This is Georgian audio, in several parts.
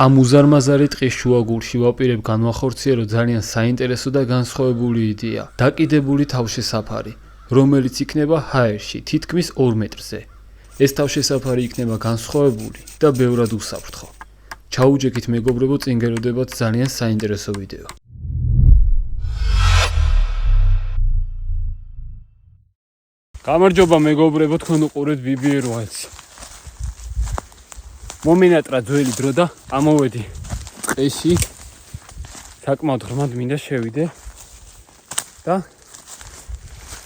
ამ უზარმაზარი ტყის შუაგულში ვაპირებ განვახორციელო ძალიან საინტერესო და განსხვავებული იდეა. დაკიდებული თავშესაფარი, რომელიც იქნება ჰაერში, თითქმის 2 მეტრზე. ეს თავშესაფარი იქნება განსხვავებული და ბევრად უსაფრთხო. ჩაუჯექით მეგობრებო, წინ გელოდებათ ძალიან საინტერესო ვიდეო. გამარჯობა მეგობრებო, თქვენ უყურებთ BBR Wild-ს. მომინატრა ძველი დრო და ამოვედი ტყეში. საკმაოდ ღრმად მინდა შევიდე და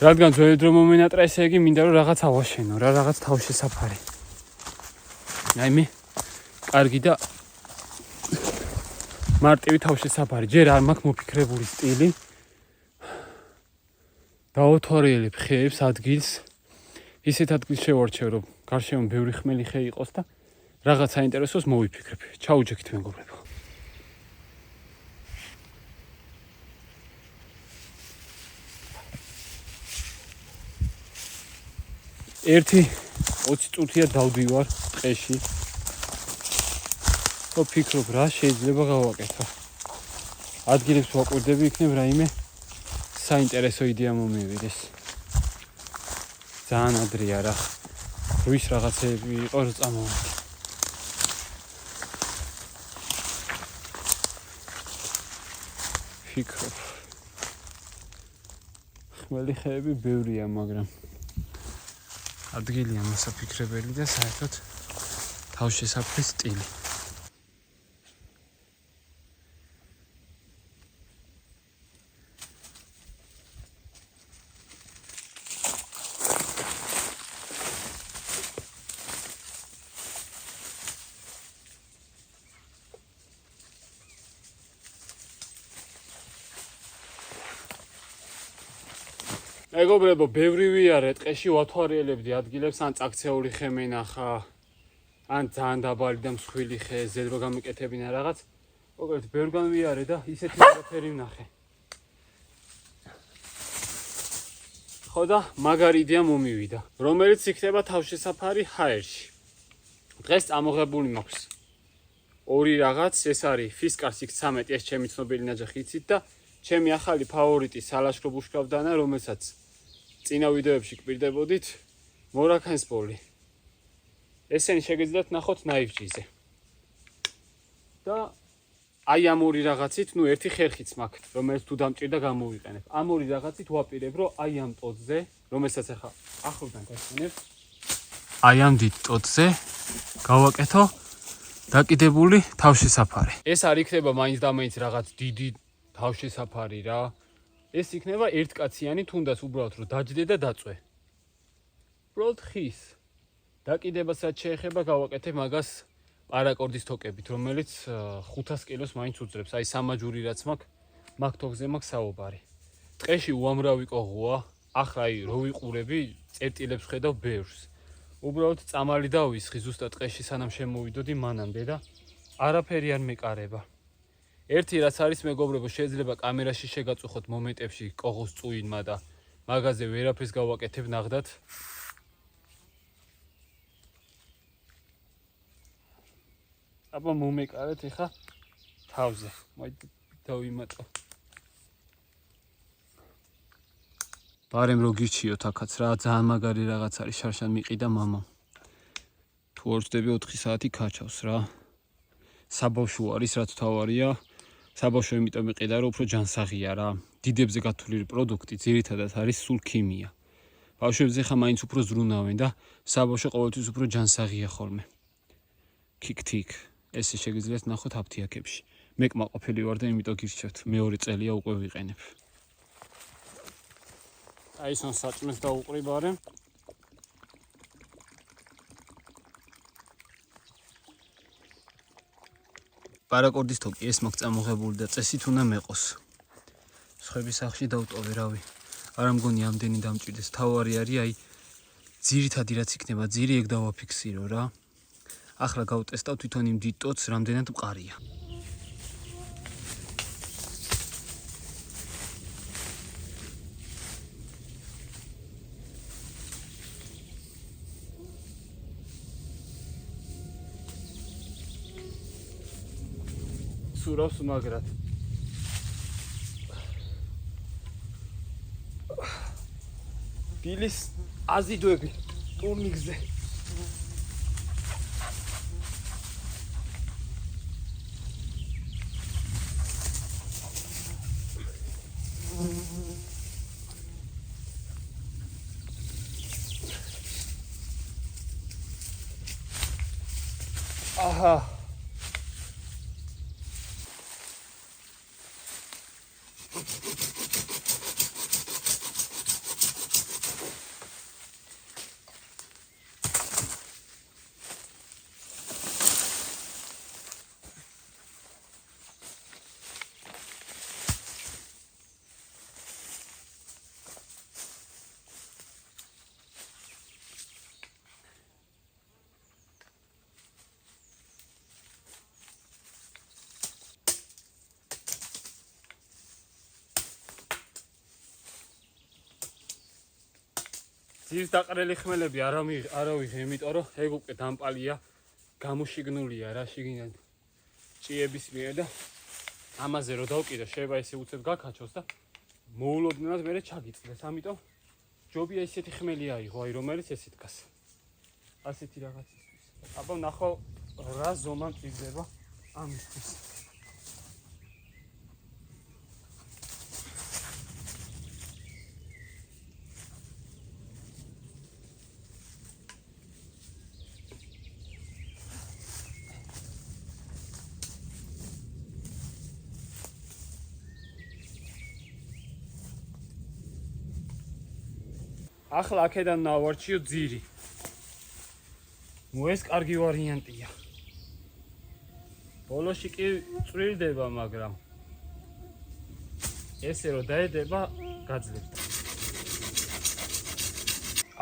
რადგან ძველი დრო მომინატრა, ესე იგი მინდა რომ რაღაც ავაშენო, რაღაც თავშესაფარი. მე კარგი და მარტივი თავშესაფარი. ჯერ არ მაქვს მოფიქრებული სტილი. დავთვალიერებ ხეებს, ადგილს. ისეთ ადგილს შევარჩევ, რომ გარშემო ბევრი ხმელი ხე იყოს და რაღაც საინტერესოს მოვიფიქრებ. ჩაუჯექით მეგობრებო. ერთი 20 წუთია დავდივარ ტყეში. ვფიქრობ რა შეიძლება გავაკეთო. ადგილებს ვაკვირდები, იქნებ რაიმე საინტერესო იდეა მომივიდეს. ძალიან ადრეა რა. ვის რაღაცები იყო რომ წამოვედი. ფიქრობ. ხმელი ხეები ბევრია, მაგრამ ადგილია მოსაფიქრებელი და საერთოდ თავშესაფრის სტილი. მეგობრებო, ბევრი ვიარე ტყეში ვათვალიერებდი ადგილებს, ან წაქცეული ხე მენახა, ან ძალიან დაბალი და მსხვილი ხე, ზედრო გამიკეთებინა რაღაც. მოკლედ, ბევრგან ვიარე და ისეთი ყველაფერი ვნახე. ხო და მაგარი იდეა მომივიდა, რომელიც იქნება თავშესაფარი ჰაერში. დღეს წამოღებული მაქვს ორი რაღაც, ეს არის ფისკარსიქ 13, ეს ჩემი ცნობილი ნაჯახი იცით და ჩემი ახალი ფავორიტი სალაშქრო ბუშკავდანა, რომელსაც წინა ვიდეოებში გპირდებოდით, მორაქანსპოლი. ესენი შეგეძლოთ ნახოთ ნაივჯიზე. და აი ამ ორი რაღაცით, ერთი ხერხიც მაქვს, რომელიც თუ დამჭირდა გამოვიყენებ. ამ ორი რაღაცით ვაპირებ, რომ აი ამ ტოტზე, რომელსაც ახლა ახლიდან გასვენებ, აი ამ დიდ ტოტზე გავაკეთო დაკიდებული თავშესაფარი. ეს არ იქნება მაინც და მაინც რაღაც დიდი თავშესაფარი რა. ეს იქნება ერთკაციანი, თუნდაც უბრალოდ რომ დაჯდე და დაწვე. უბრალოდ ხის. დაკიდებასაც შეეხება გავაკეთებ მაგას პარაკორდის თოკებით, რომელიც 500 კილოს მაინც უძრებს. აი სამაჯური რაც მაქვს, მაგ თოკზე მაქვს საუბარი. ტყეში უამრავი კოღოა. ახლა აი რო ვიყურები, წერტილებს ხედავ ბევრს. უბრალოდ წამალი დავისხი ზუსტად ტყეში სანამ შემოვიდოდი მანამდე და არაფერი არ მეკარება. ერთი რაც არის მეგობრებო, შეიძლება კამერაში შეგაწუხოთ მომენტებში კოღოს წუინმა და მაგაზე ვერაფერს გავაკეთებ ნახდათ. აბა მომეკარეთ ეხა თავზე. დავიმატო. ბარემ რო გირჩიოთ აქაც რა, ძალიან მაგარი რაღაც არის, შარშან მიყიდა მამამ. თუ არ ვწდები 4 საათი ქაჩავს რა. საბავშვო არის, რაც თავარია. საბავშვო იმიტომ მიყიდა, რომ უფრო ჯანსაღია რა. დიდებზე გათვლილი პროდუქტი ძირითადად არის სულ ქიმია. ბავშვებზე ხა მაინც უფრო ზრუნავენ და საბავშვო ყოველთვის უფრო ჯანსაღია ხოლმე. ქიქ-თიქ. ესე შეგიძლიათ ნახოთ აფთიაქებში. მე კმაყოფილი ვარ და იმიტომ გირჩევთ, მეორე წელია უკვე ვიყენებ. აი ეს საჭმელს დავუყრიბარე. პარაკორდის თოკი ეს მაქვს წამოღებული და წესით უნდა მეყოს. სხვების სახში დავტოვე რავი. არ მგონი ამდენი დამჭირდეს. თავარი არის აი ძირითადი რაც იქნება, ძირი ეგ დავაფიქსირო რა. ახლა გავტესტავ თვითონ იმ დიდ ტოტს რამდენად მყარია. უსურავს მაგრად. დილის აზიდვები ტურნიკზე. აჰა. ძირს დაყრელი ხმელები არ ავიღე, იმიტომ რომ ეგ უკვე დამპალია, გამოშიგნულია რა შიგნიდან ჭიების მიერ და ამაზე რო დავკიდო, შეიძლება ესე უცებ გაქაჩოს და მოულოდნელად მერე ჩაგიწყდეს. ამიტომ ჯობია ისეთი ხმელი აიღო, აი რომელიც ესე დგას. ასეთი რაღაცისთვის. აბა ნახო რა ზომა მჭირდება ამისთვის. ახლა აქედან ნავარჩიო ძირი. ეს კარგი ვარიანტია. ბოლოში კი წვრილდება, მაგრამ ესე რომ დაედება, გაძლევთ.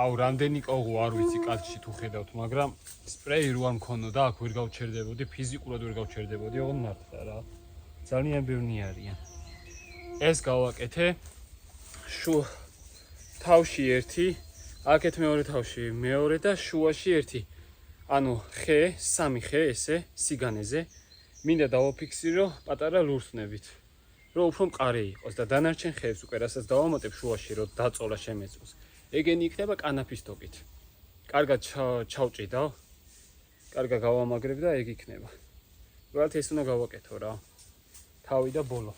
აუ, რამდენი კოღო არ ვიცი კაცში თუ ხედავთ, მაგრამ სპრეი რო არ მქონოდა, აქ ვერ გავჩერდებოდი, ფიზიკურად ვერ გავჩერდებოდი, ოღონდ მართლა რა. ძალიან ბევრი არიან. ეს გავაკეთე. თავში ერთი, აქეთ მეორე თავში მეორე და შუაში ერთი. ანუ ხე, სამი ხე ესე სიგანეზე. მინდა დავაფიქსირო პატარა ლურსნებით, რომ უფრო მყარი იყოს და დანარჩენ ხეებს უკვე რასაც დავამატებ შუაში, რომ დაწოლა შემეწოს. ეგენი იქნება კანაფის თოკით. კარგად ჩავჭიდავ, კარგად გავამაგრებ და ეგ იქნება. უბრალოდ ეს უნდა გავაკეთო რა. თავი და ბოლო.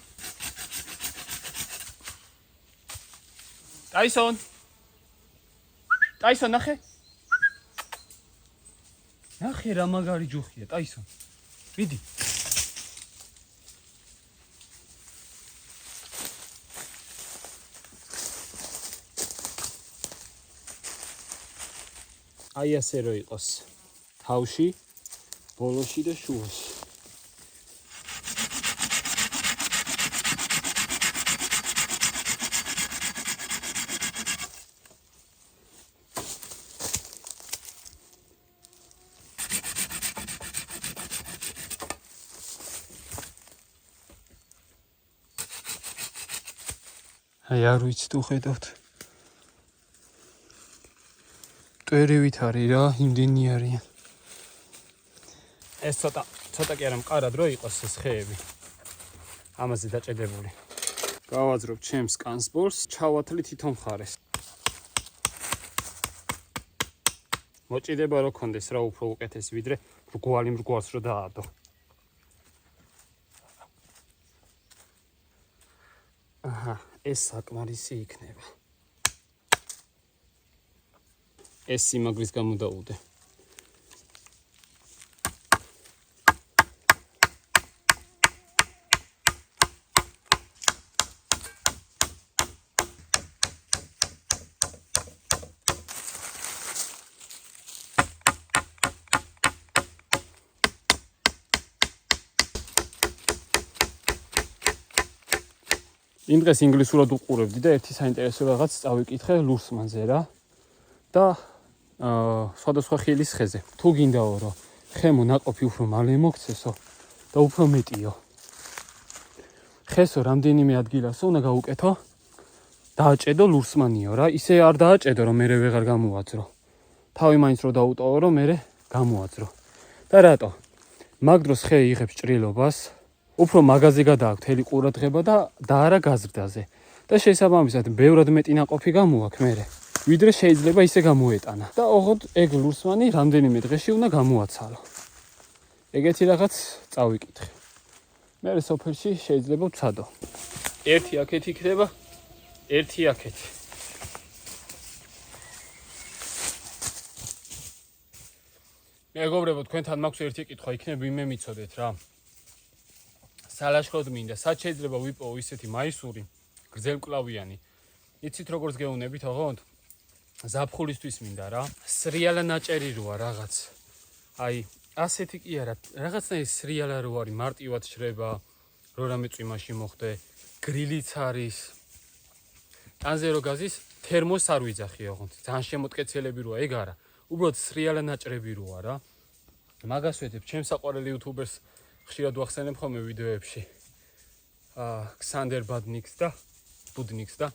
ტაისონ, ნახე. ნახე რა მაგარი ჯუხია, ტაისონ. ვიდი. აი ასე რო იყოს. თავში, ბოლოში და შუაში. აი არ ვიცი თუ ხედავთ. ტვერივით არის რა, იმდენი არიან. ეს ცოტა კი არა მყარად რო იყოს ეს ხეები. ამაზე დაჭედებული. გავაძრობ ჩემს კანსბორს, ჩავათლი თითო მხარეს. მოჭიდება რო კონდეს რა უფრო უკეთეს ვიდრე მრგვალი მრგვალს რო დაადო. აჰა, ეს საკმარისი იქნება. ეს სიმაგრის გამო დაუდე. იმ დღეს ინგლისურად უყურებდი და ერთი საინტერესო რაღაც წავიკითხე ლურსმანზე რა და სხვადასხვა ხილის ხეზე. თუ გინდაო რომ ხემო ნაყოფი უფრო მალე მოგცესო და უფრო მეტიო. ხესო რამდენიმე ადგილასო უნდა გაუკეთო. დააჭედო ლურსმანიო რა, ისე არ დააჭედო რომ მერე ვეღარ გამოაძრო. თავი მაინც რო დაუტოვო რომ მერე გამოაძრო. და რატო? მაგ დროს ხე იღებს ჭრილობას უფრო მაღაზი გადააქვთ თელი ყურადღება და არა გაზრდაზე. და შესაბამისად ბევრად მეტი ნაყოფი გამოვაქვს მერე. ვიდრე შეიძლება ისე გამოეტანა. და ოღონდ ეგ ლურსმანი რამდენიმე დღეში უნდა გამოაცალო. ეგეთი რაღაც წავიკითხე. მერე სოფელში შეიძლება ვცადო. ერთი აქეთ იქნება, ერთი აქეთ. მეგობრებო, თქვენთან მაქვს ერთი კითხვა, იქნებ ვინმე მიცოდეთ რა. სალაშქროდ მინდა, სად შეიძლება ვიპოვო ისეთი მაისური, გრძელმკლავიანი. იცით როგორც გეუნებით, ოღონდ ზაფხულისთვის მინდა რა. სრიალა ნაჭერი როა რაღაც. აი, ასეთი კი არა, რაღაცნაირი სრიალა რო არის, მარტივად შრება, რო რამე წვიმაში მოხდე, გრილიც არის. ტანზე რო გაზის, თერმოს არ ვიძახი ოღონდ. ძალიან შემოტკეცილები როა, ეგ არა. უბრალოდ სრიალა ნაჭრები როა რა. მაგას ვეთებ, ჩემს საყვარელი იუთუბერს ხშირად ვახსენებ ხოლმე ვიდეოებში. ქსანდერ ბუდნიკს და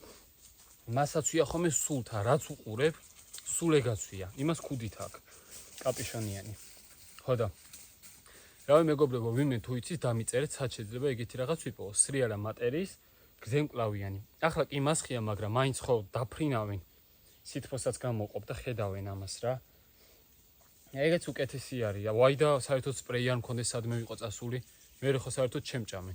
მასაც ვია ხოლმე სულთა, რაც უყურებ, სულ ეგაც ვია. იმას ქუდით აქვს, კაპიშონიანი. ხო და რავი მეგობრებო, ვინმე თუ იცის დამიწერეთ, სად შეიძლება ეგეთი რაღაც ვიპოვო, სრიალა მატერიის გრძელმკლავიანი. ახლა კი მასხია, მაგრამ მაინც ხო დაფრინავენ. სითბოსაც გამოყოფ და ხედავენ ამას რა. ეგეც უკეთესი არის. ვაი და საერთოდ სპრეი არ მქონდეს სადმე ვიყო წასული, მე ხო საერთოდ ჩემჭამე.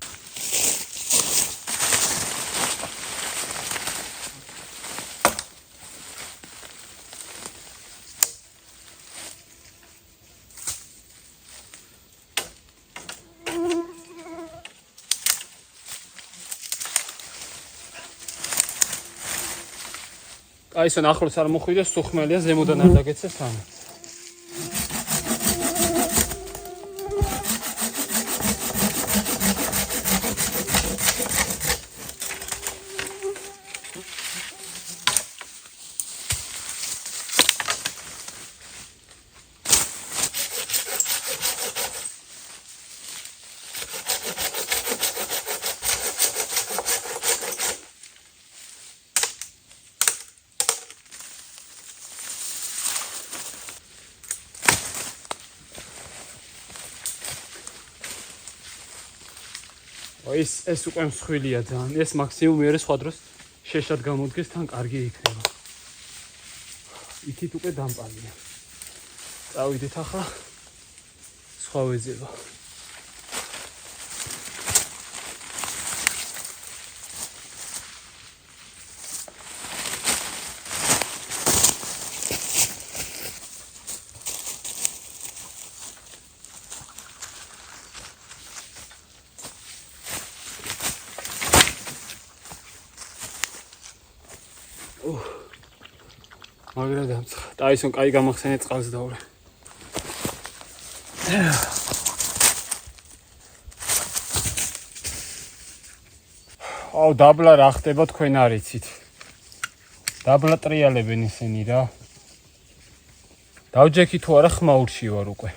აი ეს ახლოს არ მოხვიდეს, სუხმელია ზემოდან არ დაგეცეს ამი. ეს უკვე მსხვილია ძალიან. ეს მაქსიმუმ მეორე სხვა დროს შეშად გამოდგეს, თან კარგი იქნება. იქით უკვე დამპალია. წავიდეთ ახლა სხვა ვეძება. მაგრამ დამწყა. ტაისონ კაი გამახსენე წყალს დავრე. აუ დაბლა რა ხდება თქვენ არ იცით. დაბლა ტრიალებენ ისინი რა. დავჯექი თუ არა ხმაურში ვარ უკვე.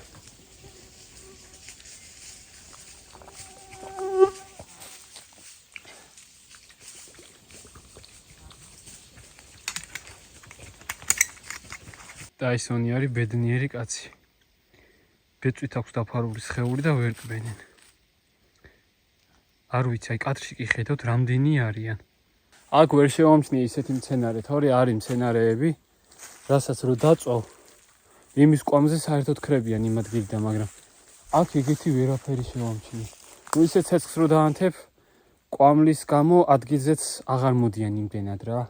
ტაისონი არის ბედნიერი კაცი. ბეწვით აქვს დაფარული სხეული და ვერ კბენენ. არ ვიცი, აი კადრში კი ხედავთ რამდენი არიან. აქ ვერ შევამჩნიე ისეთი მცენარე, თორე არის მცენარეები, რასაც რო დაწვავ, იმის კვამზე საერთოდ ქრებიან იმ ადგილიდან, მაგრამ აქ ეგეთი ვერაფერი შევამჩნიე. ნუ ისე ცეცხლს რო დაანთებ, კვამლის გამო ადგილზეც აღარ მოდიან იმდენად რა.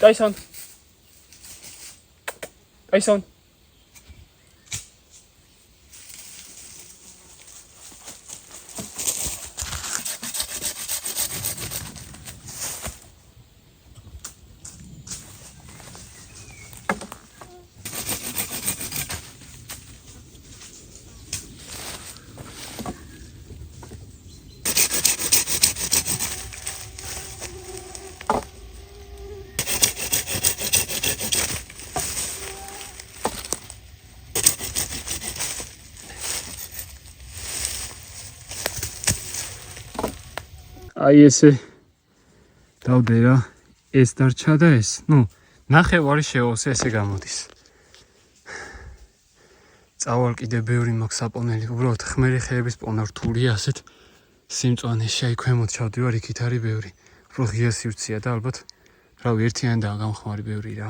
Tyson. აი ესე დავდე რა, ეს დარჩა და ეს, ნახევარი შეოსე ესე გამოდის. წავალ კიდე ბევრი მაქვს საპონელი, უბრალოდ ხმერი ხეების პონა რთულია ასეთ სიმწვანეში, აი ქვემოთ ჩავდივარ, იქით არის ბევრი. უფრო ღია სივრცეა და ალბათ რავი ერთიანადაა გამხმარი ბევრი რა.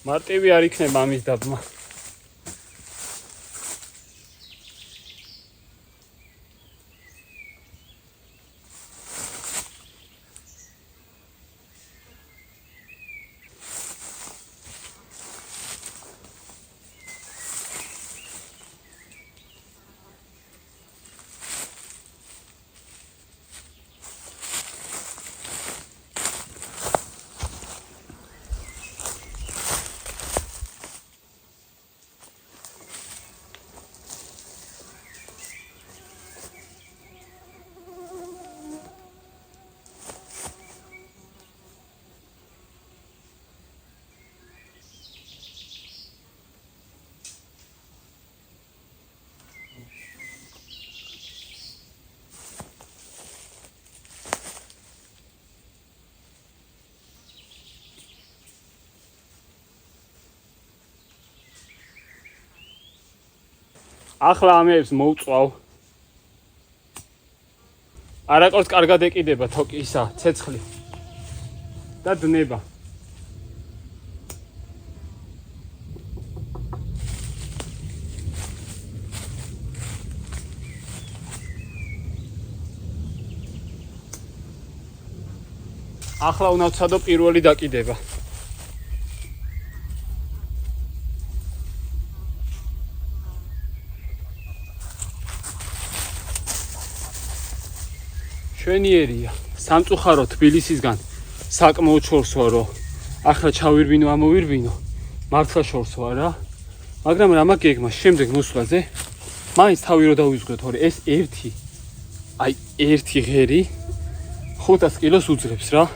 მარტივი არ იქნება ამის დაბმა. ახლა ამებს მოვწვავ. არაკორს კარგად ეკიდება თოკისა, ცეცხლი და დნება. ახლა უნდა ვცადო პირველი დაკიდება. შვენიერია, სამწუხარო თბილისისგან საკმაოდ შორს ვარ, რომ ახლა ჩავირბინო, ამოვირბინო, მართლა შორს ვარ რა. მაგრამ რა მაქვს გეგმა შემდეგ მოსვლაზე, მაინც თავი რო დავიზღვრე, თორე ეს ერთი ღერი 500 კილოს უძლებს რა.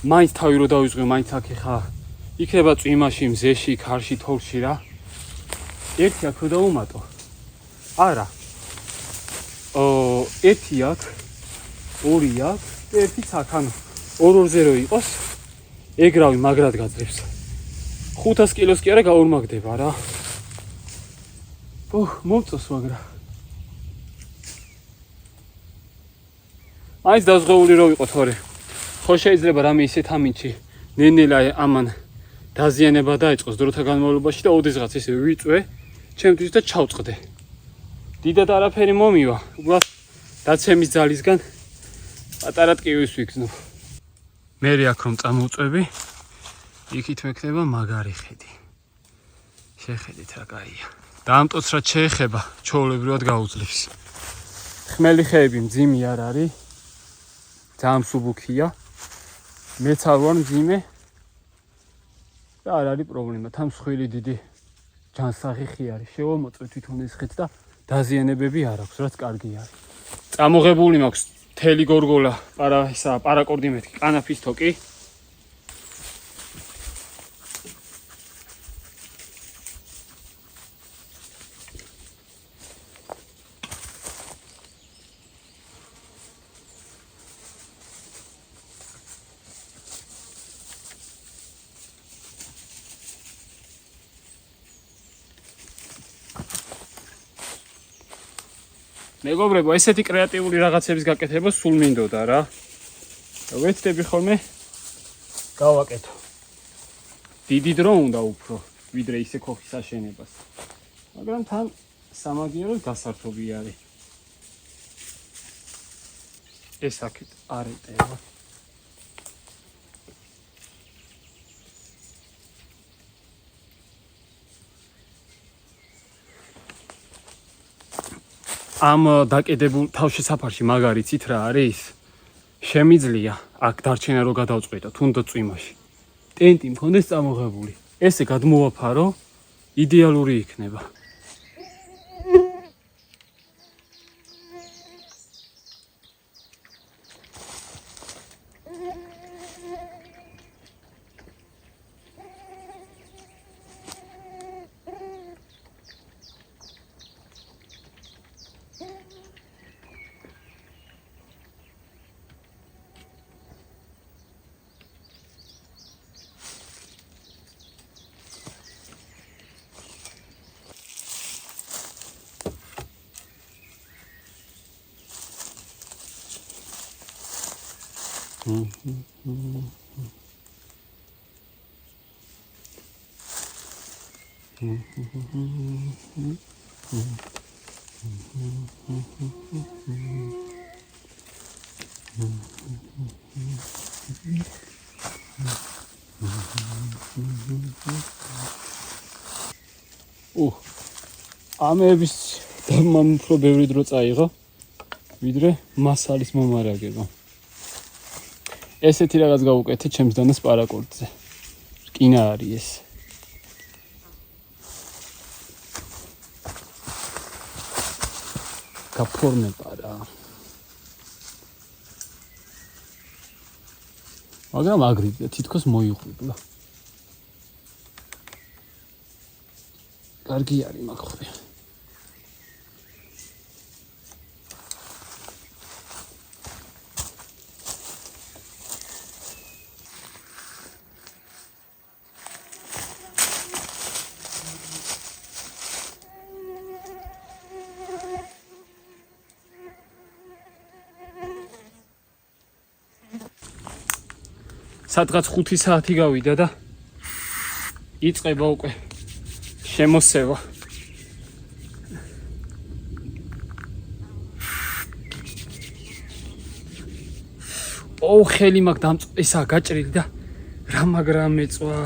მაინც თავი რო დავიზღვრე, მაინც აქ ხა იქნება წვიმაში, მზეში, ქარში, თოვლში რა. ერთი აქ რო დავუმატო. არა. ერთი აქ, ორი აქ, ერთიც აქ, ანუ ორ-ორზე რო იყოს, ეგ რავი მაგრად გაძლებს. 500 კილოს კი არა გაორმაგდება რა. მოვწოს მაგრა. მაინც დაზღვეული რო იყო თორე. ხო შეიძლება რამე ისეთ ამინჩი ნენელა ამან დაზიანება დაიწყოს დროთა განმავლობაში და ოდესღაც ესე ვიწვე ჩემთვის და ჩავწყდე. დიდად არაფერი მომივა, უბრალოდ დაცემის ძალისგან პატარა ტკივის ვიგზნობ. მე აქ რომ წამოვწვევი, იქით მექნება მაგარი ხედი. შეხედით რა კაია. დაამტოც რაც შეეხება, ჩვეულებრივად გაუძლებს. ხმელი ხეები მძიმე არ არის. ძალიან მსუბუქია. მეც არ ვარ მძიმე და არ არის პრობლემა. თან მსხვილი დიდი ჯანსაღი არის. შევამოწვე თვითონ ეს ხეც და დაზიანებები არ აქვს, რაც კარგი არის. წამოღებული მაქვს თელი გორგოლა, პარაკორდი მეთქი, კანაფის თოკი. მეგობრებო, ესეთი კრეატიული რაღაცების გაკეთება სულ მინდოდა რა. ვეცდები ხოლმე გავაკეთო. დიდი დრო უნდა უფრო, ვიდრე ისე ქოხის აშენებას. მაგრამ თან სამაგიეროდ გასართობი არის. ეს აქეთ არეტევა. ამ დაკიდებულ თავშესაფარში მაგარიცით რა არის? შემიძლია აქ დარჩენა რო გადავწყვეტო, თუნდაც წვიმაში. ტენტი მქონდეს წამოღებული. ესე გადმოვაფარო, იდეალური იქნება. ამების დამამ უფრო ბევრი დრო წაიღო, ვიდრე მასალის მომარაგება. ესეთი რაღაც გავუკეთე ჩემს დანას პარაკორდზე. რკინა არის ეს. გაფორმება რა. მაგრამ აგრიდია, თითქოს მოიღვიბლა. კარგი არის მაგხური. სადღაც 5 საათი გავიდა და იწყება უკვე შემოსევა. ხელი მაქვს ისა გაჭრილი და რა მაგრა მეწვა.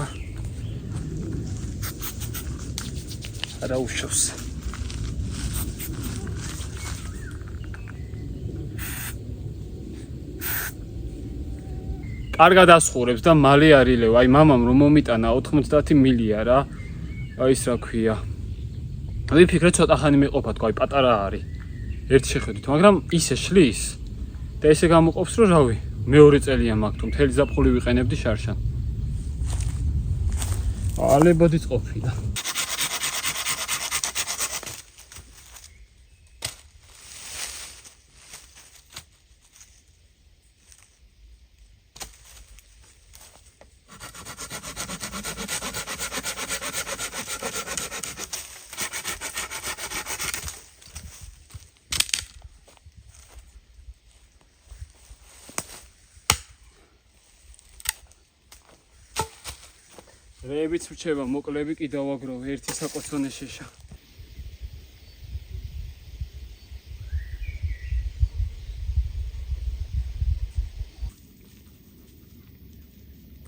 არა უშავს. კარგად ასხურებს და მალე არილევ. აი მამამ რომ მომიტანა 90 მილია რა. აი ის რა ქვია. ვიფიქრე ცოტა ხანი მეყოფა თქო, აი პატარა არის. ერთი შეხედვით, მაგრამ ისე შლის და ესე გამოყოფს რომ რავი, მეორე წელია მაქვს თუ მთელი ზაფხული ვიყენებდი შარშან. ალებოდიც ყოფილა. რეებიც რჩება, მოკლები კი დავაგროვე, ერთი საკოცონე შეშა.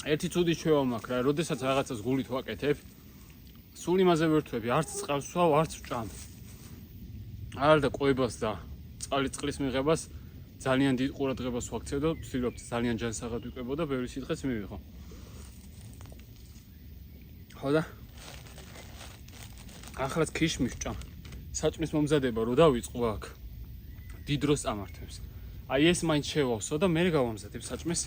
ერთი ცუდი ჩვევა მაქვს რა, როდესაც რაღაცას გულით ვაკეთებ, სულ იმაზე ვერთვები, არც წყალს ვსვავ, არც ვჭამ. არ და ყვებას და წყლის მიღებას ძალიან დიდ ყურადღებას ვაქცევ და ვცდილობ ძალიან ჯანსაღად ვიყებო და ბევრი სიტყვაც მივიღო. ხო და ახლაც ქიშმის ვჭამ. საჭმის მომზადება რო დავიწყო აქ, დიდ დროს წამართებს. აი ეს მაინც შევავსო და მე გავამზადებ საჭმის.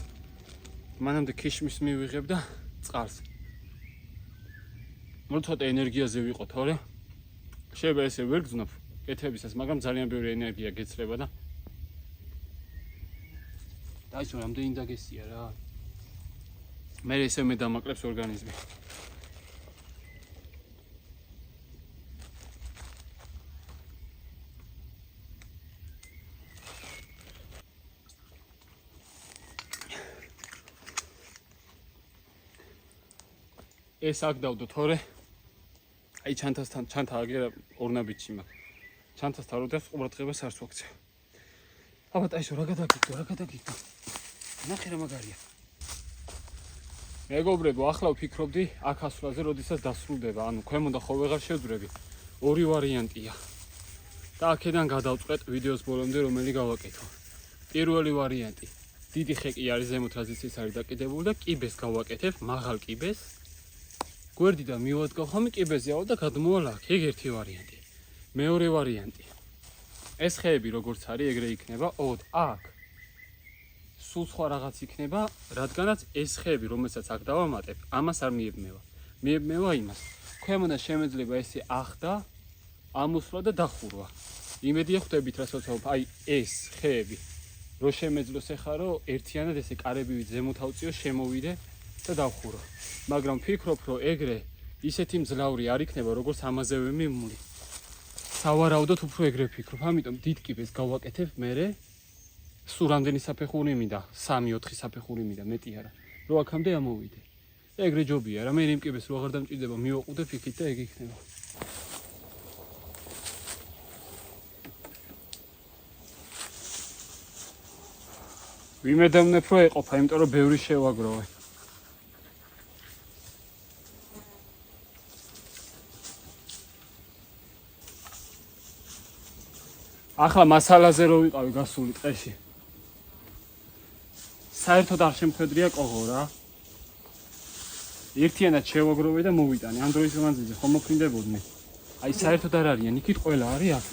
მანამდე ქიშმის მივიღებ და წყალს. რო ცოტა ენერგიაზე ვიყო თორე შეიძლება ესე ვერ გძნობ კეთებისას, მაგრამ ძალიან ბევრი ენერგია გეცრება და დაიწყო რამდენი დაგესია რა. მე ესე მე დამაკლებს ორგანიზმი. ეს აქ დავდო თორე აი ჩანთასთან ჩანთა აგერა ორნაბიჯი მაქვს. ჩანთასთან როდესაც ყურადღებას არც ვაქცევ. აბა აიშო რა გადაგიგო. ნახე რა მაგარია. მეგობრებო, ახლა ვფიქრობდი აქ ასვლაზე, როდესაც დასრულდება, ანუ ქვემო და ხო ვეღარ შევძვრები. ორი ვარიანტია. და აქედან გადავწყვეტ ვიდეოს ბოლომდე რომელი გავაკეთო. პირველი ვარიანტი. დიდი ხეკი არის ზემოთ, რაზეც ის არის დაკიდებული და კიბეს გავაკეთებ, მაღალ კიბეს. გვერდიდან მივადგავ ხომ კიბეზე ავა და გადმოვალ აქ. ეგ ერთი ვარიანტი. მეორე ვარიანტი. ეს ხეები როგორც არის, ეგრე იქნება. აქ სულ სხვა რაღაც იქნება, რადგანაც ეს ხეები, რომელსაც აქ დავამატებ, ამას არ მიებმევა. მიებმევა იმას. ქვემოდან შემეძლება ესე ახდა, ამოსვლა და დახურვა. იმედია ხვდებით რასაც ვამბობ, აი ეს ხეები რო შემეძლოს ეხა რომ ერთიანად ესე კარებივით ზემოთ ავწიო, შემოვიდე და დავხურო. მაგრამ ვფიქრობ, რომ ეგრე ისეთი მძლავრი არ იქნება, როგორც ამაზევე მიმული. სავარაუდოდ უფრო ეგრე ვფიქრობ, ამიტომ დიდ კიბეს გავაკეთებ მერე სულ რამდენი საფეხური მინდა? 3-4 საფეხური მინდა, მეტი არა. რო აქამდე ამოვიდე. ეგრე ჯობია რა, მე იმკიბეს რო აღარ დამჭირდება, მივაყუდებ იქით და ეგ იქნება. ვიმედოვნებ რომ ეყოფა, იმიტომ რომ ბევრი შევაგროვე. ახლა მასალაზე რო ვიყავი გასული ტყეში. საერთოდ არ შემხედრია კოღო რა. ერთიანად შევაგროვე და მოვიტანე. ამ დროის მანძილზე ხომ მოფრინდებოდნი. აი საერთოდ არ არიან, იქით ყველა არის აქ.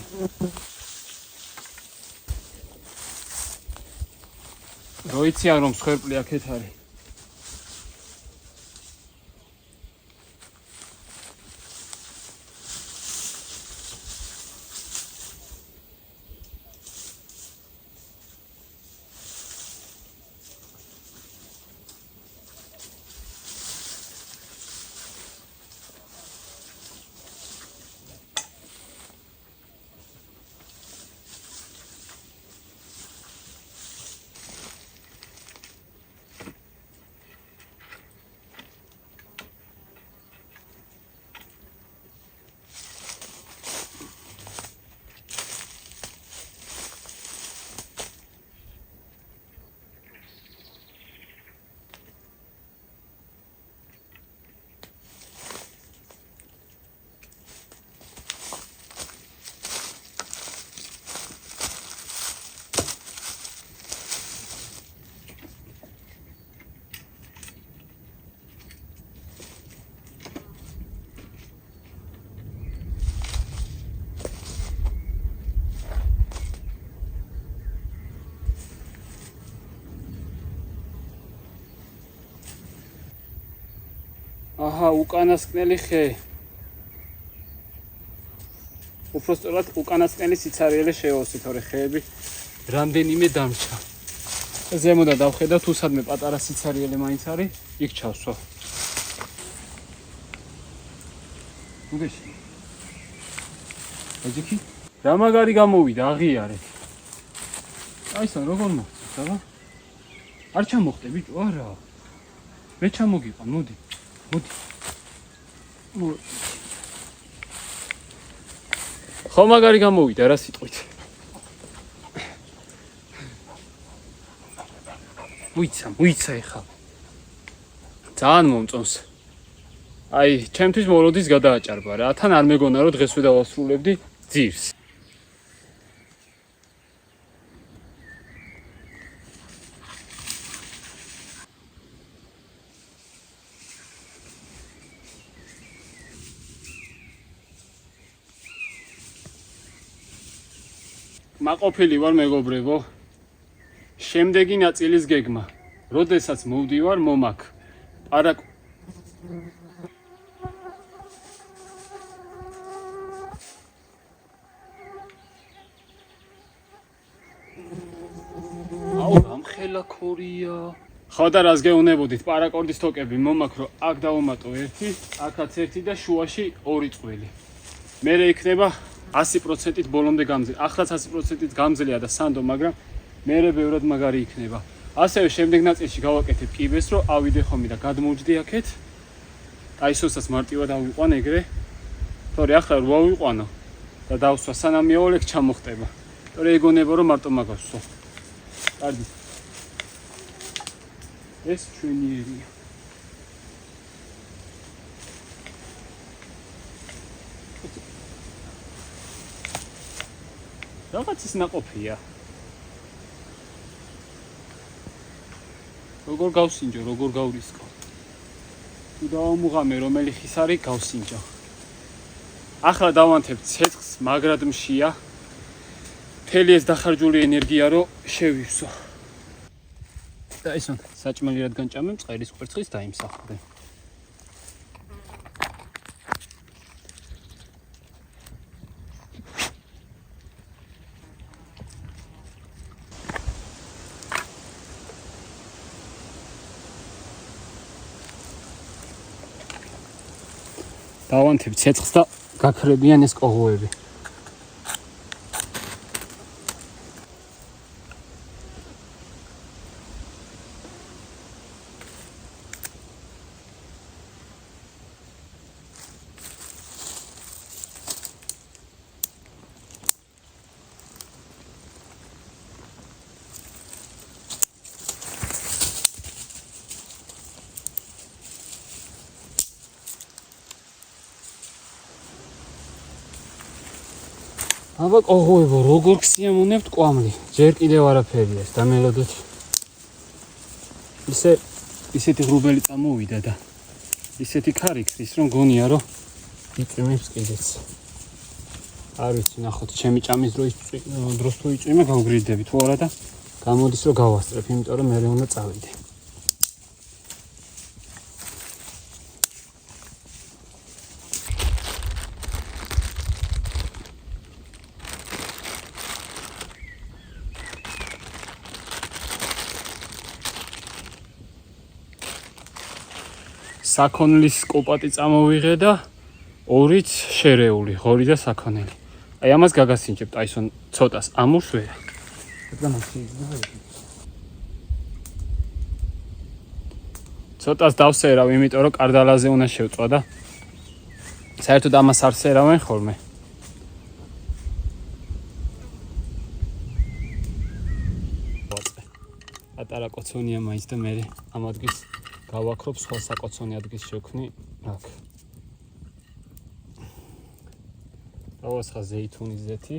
რო იციან რომ სხერპლი აქეთ არის. აჰა, უკანასკნელი ხე. უпростоრად უკანასკნელი სიცარიელე შევავსით, თორე ხეები რამდენიმე დამრჩა. ზემოდან დავხედავ, თუ სადმე პატარა სიცარიელე მაინც არის, იქ ჩავსვა. უგეში. აჯიქი? რა მაგარი გამოვიდა, აღიარე. აისა, როგორ მოხდა, რა? არ ჩამოხდე, ბიჭო, არა. მე ჩამოგიყვან, მოდი. ხო მაგარი გამოვიდა რა სიტყვით. მოიცა ეხლა. ძალიან მომწონს. აი, ჩემთვის მოლოდის გადააჭარბა რა. თან არ მეგონა რომ დღესვე დავასრულებდი ძირს. მაყოფილი ვარ მეგობრებო. შემდეგი ნაწილის გეგმა. როდესაც მოვდივარ მომაქ. აუ, ამხელა ქორია. ხო და რას გეუნებოდით, პარაკორდის თოკები მომაქ რომ აქ დავუმატო ერთი, აქაც ერთი და შუაში ორი წველი. მერე იქნება 100%-ით ბოლომდე გამძლე. ახლაც 100%-ით გამძლეა და სანდო, მაგრამ მერე ბევრად მაგარი იქნება. ასევე შემდეგ ნაწილში გავაკეთებ კიბეს, რომ ავიდე ხომი და გადმოვჯდი აქეთ. აი სოსაც მარტივად ავიყვან ეგრე. თორე ახლა რო ავიყვანო და დავსვა სანამ მეოლეკ ჩამოხტება. თორე ეგონება რომ მარტო მაგასვო. კარგი. ეს ჩვენი ერია. რაღაც ის ნაყოფია. როგორ გავსინჯო, როგორ გავრისკო. თუ დავამუღამე რომელი ხის არის, გავსინჯო. ახლა დავანთებ ცეცხლს, მაგრად მშია. მთელი ეს დახარჯული ენერგია რო შევივსო. და ისო, საჭმელი რადგან ჭამე, მწყერის კვერცხის დაიმსახურე. დავანთებ ცეცხლს და გაქრებიან ეს კოღოები. აბა ყოღოებო, როგორ გსიამოვნებთ კვამლი. ჯერ კიდევ არაფერია ეს დამელოდოთ. ისეთი ღრუბელი წამოვიდა და ისეთი ქარი ქრის, რომ გონია, რომ იწვიმებს კიდეც. არ ვიცი, ნახოთ, ჩემი ჭამის დროს თუ იწვიმე, გავგრიდები თუ არა და გამოდის, რომ გავასწრებ, იმიტომ რომ მე უნდა წავიდე. საქონლის კოპატი წამოვიღე და ორიც შერეული, ღორი და საქონელი. აი ამას გაგასინჯებთ, აი სონ ცოტას ამურს ვერა. ცოტას დავსერავ, იმიტომ რომ კარდალაზე უნდა შევწვა და საერთოდ ამას არ სერავენ ხოლმე. პატარა კოცონია მაინც და მე ამ ადგილს გავაქრობ სხვა საკოცონი ადგილს შევქმნი აქ. დავასხა ზეითუნის ზეთი.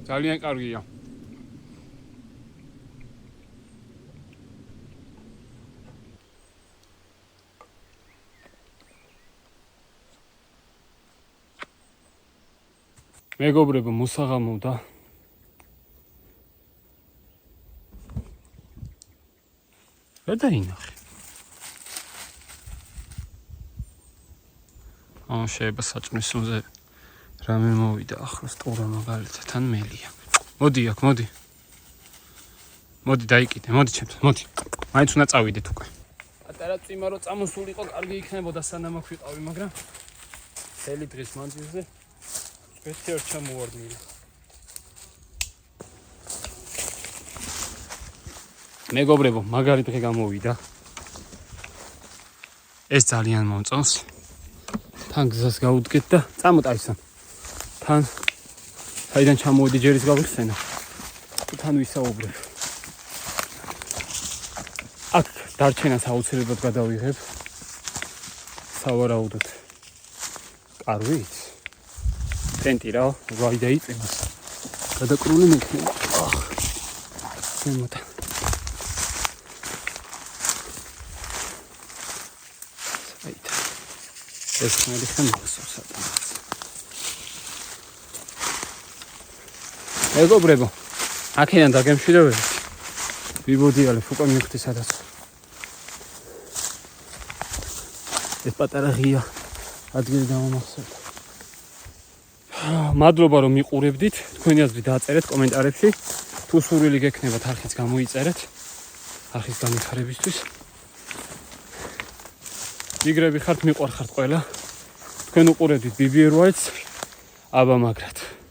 ძალიან კარგია. მეგობრებო, მოსაღამოვდა. რა დაინახე? შეიძლება საჭმისუნზე რამე მოვიდა ახლა სტორა მაგალითად ან მელია. მოდი აქ, მოდი. მოდი დაიკიდე, მოდი ჩემს, მოდი. მაინც უნდა წავიდეთ უკვე. პატარა წიმა რო წამოსულიყო, კარგი იქნებოდა სანამ აქ ვიყავი, მაგრამ წელი დღის მანძილზე ერთი არ ჩამოვარდნილი. მეგობრებო, მაგარი დღე გამოვიდა. ეს ძალიან მომწონს. თან გზას გავუდგეთ და წამოტაისან. თან საიდან ჩამოვედი ჯერის გავიხსენა. თან ვისაუბრებ. აქ დარჩენას აუცილებლად გადავიღებ. სავარაუდოდ. კარვით. ტენტი რა, ვაი დაიწევს. გადაკრული მექნება. შემოთა. საით. ეს ხმელი ხმასოს სატანაც. მეგობრებო, აქედან დაგემშვიდობებით. ვიბოდიალებ უკვე მივხვდი სადაც. ეს პატარა ღია ადგილი დავამახსოვრდა. მადლობა რომ მიყურებდით. თქვენი აზრი დააწერეთ კომენტარებში. თუ სურვილი გექნებათ, არხიც გამოიწერეთ. არხის განვითარებისთვის. მიგრები ხართ, მიყვარხართ ყველა. თქვენ უყურებდით BBR Whites. აბა მაგრად.